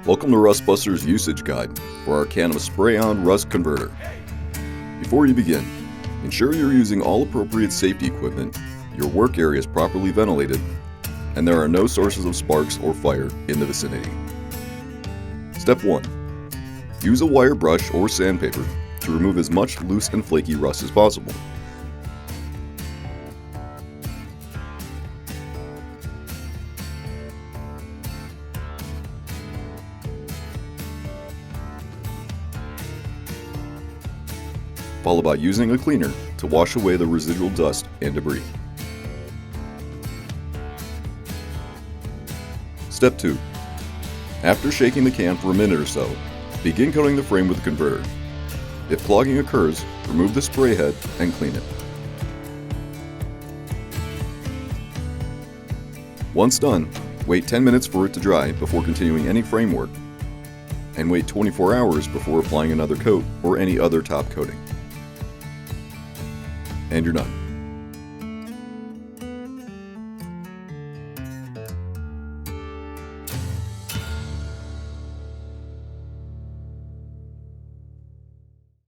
Welcome to Rustbuster's usage guide for our can of spray-on rust converter. Before you begin, ensure you're using all appropriate safety equipment, your work area is properly ventilated, and there are no sources of sparks or fire in the vicinity. Step 1. Use a wire brush or sandpaper to remove as much loose and flaky rust as possible. Followed by using a cleaner to wash away the residual dust and debris. Step 2. After shaking the can for a minute or so, begin coating the frame with the converter. If clogging occurs, remove the spray head and clean it. Once done, wait 10 minutes for it to dry before continuing any frame work, and wait 24 hours before applying another coat or any other top coating. And you're done.